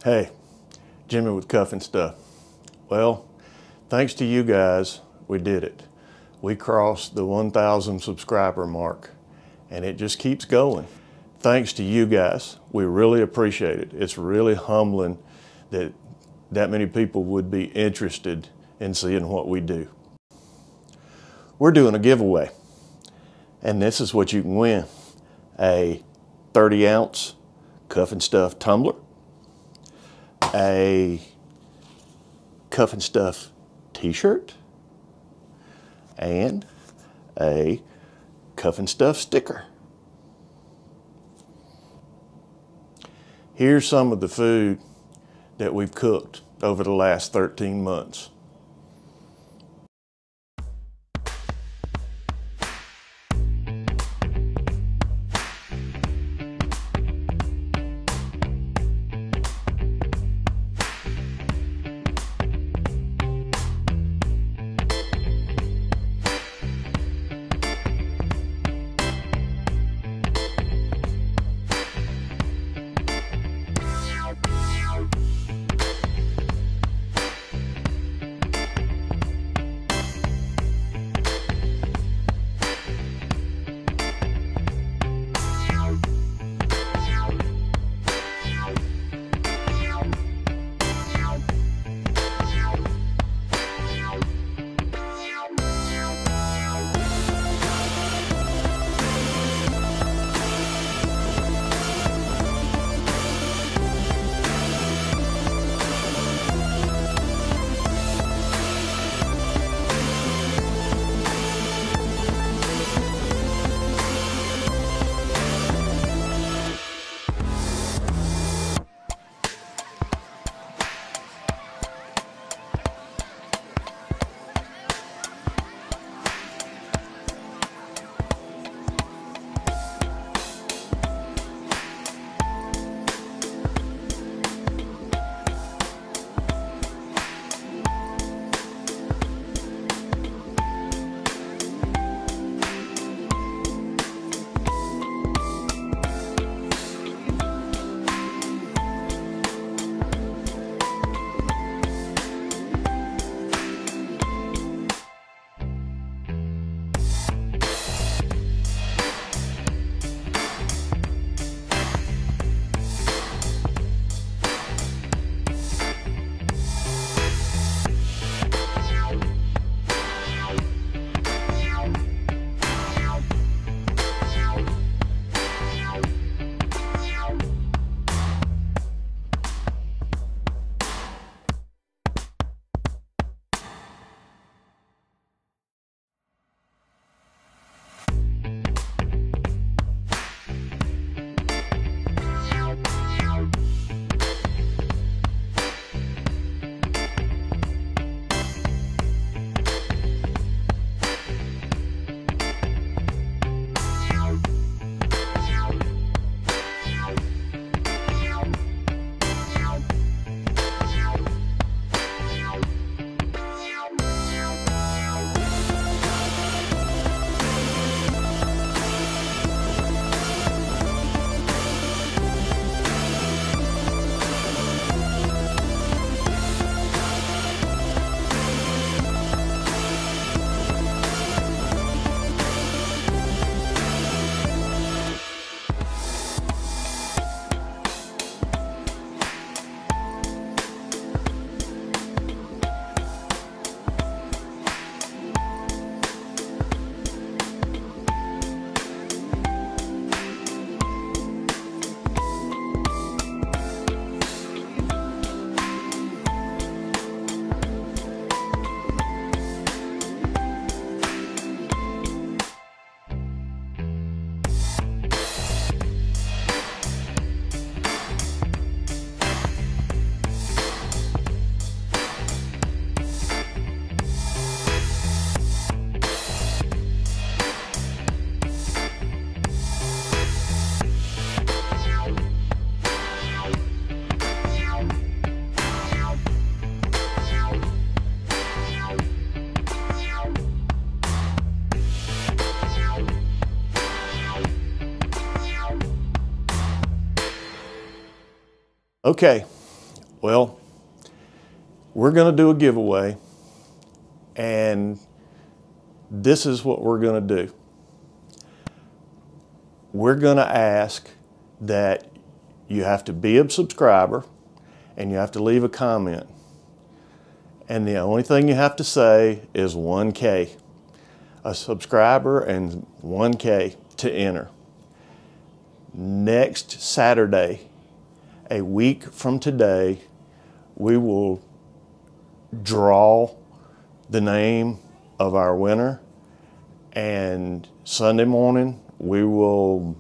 Hey, Jimmy with Cuffin Stuff. Well, thanks to you guys, we did it. We crossed the 1,000 subscriber mark, and it just keeps going. Thanks to you guys, we really appreciate it. It's really humbling that many people would be interested in seeing what we do. We're doing a giveaway, and this is what you can win. A 30-ounce Cuffin Stuff tumbler, a Cuffin Stuff t-shirt, and a Cuffin Stuff sticker. Here's some of the food that we've cooked over the last 13 months. Okay, Well, we're going to do a giveaway, and this is what we're going to do. We're going to ask that you have to be a subscriber and you have to leave a comment. And the only thing you have to say is 1K. A subscriber and 1K to enter. Next Saturday, a week from today, we will draw the name of our winner, and Sunday morning we will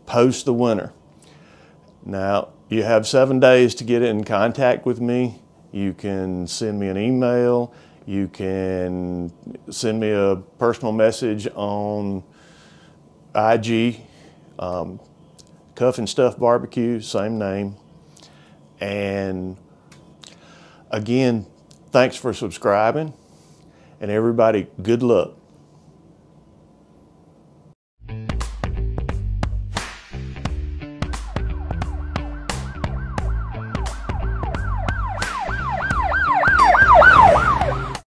post the winner. Now, you have 7 days to get in contact with me. You can send me an email. You can send me a personal message on IG, Cuff and Stuff Barbecue, same name. And again, thanks for subscribing, and everybody, good luck.